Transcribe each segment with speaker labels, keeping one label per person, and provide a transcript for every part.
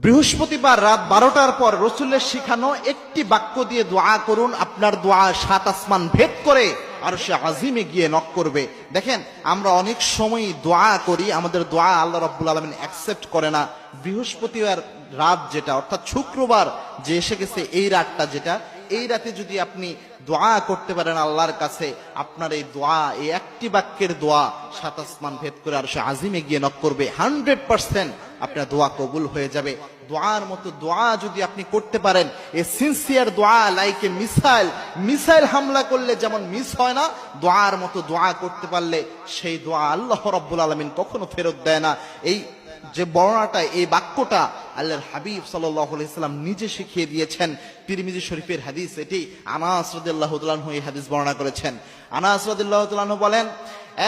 Speaker 1: বৃহস্পতিবার রাত 12টার পর রসুলের শিখানো একটি বাক্য দিয়ে দোয়া করুন, আপনার দোয়া 7 আসমান ভেদ করে আরশে আজিমে গিয়ে নক করবে। দেখেন, আমরা অনেক সময় দোয়া করি, আমাদের দোয়া আল্লাহ রাব্বুল আলামিন অ্যাকসেপ্ট করে না। বৃহস্পতিবার রাত যেটা, অর্থাৎ শুক্রবার যে এসে গেছে, এই রাতটা যেটা, এই রাতে যদি আপনি দোয়া করতে পারেন আল্লাহর কাছে, আপনার এই দোয়া, এই একটি বাক্যের দোয়া 7 আসমান ভেদ করে আরশে আজিমে গিয়ে নক করবে। 100% আপনার দোয়া কবুল হয়ে যাবে। দোয়ার মতো দোয়া যদি আপনি করতে পারেন, এ সিনসিয়ার দোয়া, লাইক এ মিসাইল হামলা করলে যেমন মিস হয় না, দোয়ার মতো দোয়া করতে পারলে সেই দোয়া আল্লাহ রাব্বুল আলামিন কখনো ফেরত দেয় না। এই যে বর্ণনাটা, এই বাক্যটা আল্লাহর হাবিব সাল্লাল্লাহু আলাইহি সাল্লাম নিজে শিখিয়ে দিয়েছেন। তিরমিজি শরীফের হাদিস এটি। আনাস রাদিয়াল্লাহু তাআলা আনহু এই হাদিস বর্ণনা করেছেন। আনাস রাদিয়াল্লাহু তাআলা আনহু বলেন,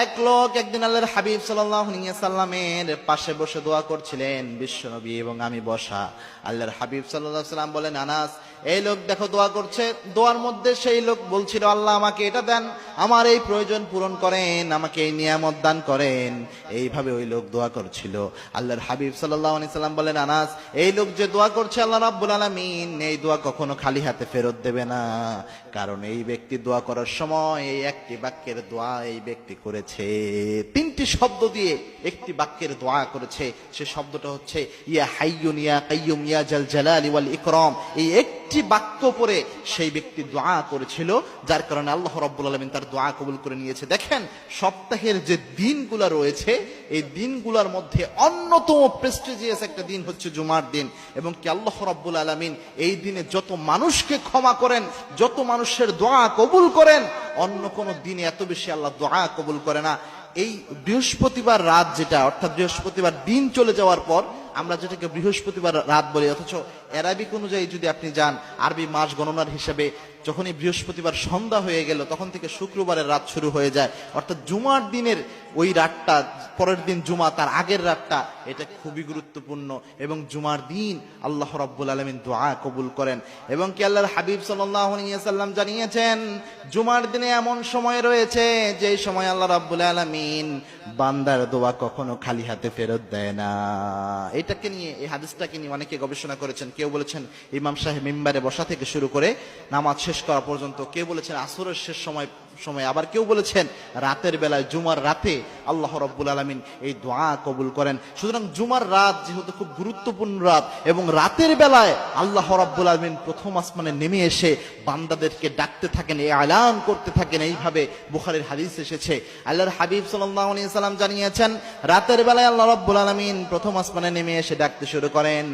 Speaker 1: এক লোক একদিন আল্লাহর হাবিব সাল্লাল্লাহু আলাইহি সাল্লামের পাশে বসে দোয়া করছিলেন, বিশ্বনবী এবং আমি বসা। আল্লাহর হাবিব সাল্লাল্লাহু আলাইহি সাল্লাম বলেন, আনাস, এই লোক দেখো দোয়া করছে। দোয়ার মধ্যে সেই লোক বলছিল, আল্লাহ আমাকে এটা দেন, আমার এই প্রয়োজন পূরণ করেন, আমাকে এই নিয়ামত দান করেন। এইভাবে ওই লোক দোয়া করছিল। আল্লাহর হাবিব সাল্লাল্লাহু আলাইহি সাল্লাম বলেন, আনাস, এই লোক যে দোয়া করছে, আল্লাহ রাব্বুল আলামিন এই দোয়া কখনো খালি হাতে ফেরত দেবে না। কারণ এই ব্যক্তি দোয়া করার সময় এই একটি বাক্যের দোয়া এই ব্যক্তি করেছে, 3টি শব্দ দিয়ে একটি বাক্যের দোয়া করেছে। সে শব্দটা হচ্ছে ইয়া হাইয়ুন ইয়া কাইয়ুম ইয়া জাল জালালি ওয়াল ইকরাম। এই একটি বাক্য পরে সেই ব্যক্তি দোয়া করেছিল, যার কারণে আল্লাহ রাব্বুল আলামিন তার দোয়া কবুল করে নিয়েছে। দেখেন, সপ্তাহের যে দিনগুলো রয়েছে, এই দিনগুলোর মধ্যে অন্যতম প্রেস্টিজিয়াস একটা দিন হচ্ছে জুমার দিন। এবং কি আল্লাহ রাব্বুল আলামিন এই দিনে যত মানুষকে ক্ষমা করেন, যত মানুষের দোয়া কবুল করেন, অন্য কোন দিনে এত বেশি আল্লাহ দোয়া কবুল করে না। এই বৃহস্পতিবার রাত যেটা, অর্থাৎ বৃহস্পতিবার দিন চলে যাওয়ার পর আমরা যেটাকে বৃহস্পতিবার রাত বলি, অথচ অ্যারাবিক অনুযায়ী যদি আপনি যান, আরবি মাস গণনার হিসেবে যখনই বৃহস্পতিবার সন্ধ্যা হয়ে গেল, তখন থেকে শুক্রবারের রাত শুরু হয়ে যায়। অর্থাৎ জুমার দিনের ওই রাতটা, পরের দিন জুমা, তার আগের রাতটা, এটা খুবই গুরুত্বপূর্ণ। এবং জুমার দিন আল্লাহ রাব্বুল আলামিন দোয়া কবুল করেন। এবং কি আল্লাহর হাবিব সাল্লাল্লাহু আলাইহি ওয়াসাল্লাম জানিয়েছেন, জুমার দিনে এমন সময় রয়েছে যে সময় আল্লাহ রাব্বুল আলামিন বান্দার দোয়া কখনো খালি হাতে ফেরত দেয় না। এটাকে নিয়ে, এই হাদিসটাকে নিয়ে অনেকে গবেষণা করেছেন। কেউ বলেছেন ইমাম সাহেব মিম্বারে বসা থেকে শুরু করে নামাজ শেষ করা পর্যন্ত, কেউ বলেছেন আসরের শেষ সময়, আবার কেউ বলেছেন রাতের বেলায়, জুমার রাতে আল্লাহ রাব্বুল আলামিন এই দোয়া কবুল করেন। সুতরাং জুমার রাত যেহেতু খুব গুরুত্বপূর্ণ রাত, এবং রাতের বেলায় আল্লাহ রাব্বুল আলামিন প্রথম আসমানে নেমে এসে বান্দাদেরকে ডাকতে থাকেন, এই এলান করতে থাকেন। এইভাবে বুখারীর হাদিস এসেছে। আল্লাহর হাবিব সাল্লাল্লাহু আলাইহি সাল্লাম জানিয়েছেন, রাতের বেলায় আল্লাহ রাব্বুল আলামিন প্রথম আসমানে নেমে এসে ডাকতে শুরু করেন,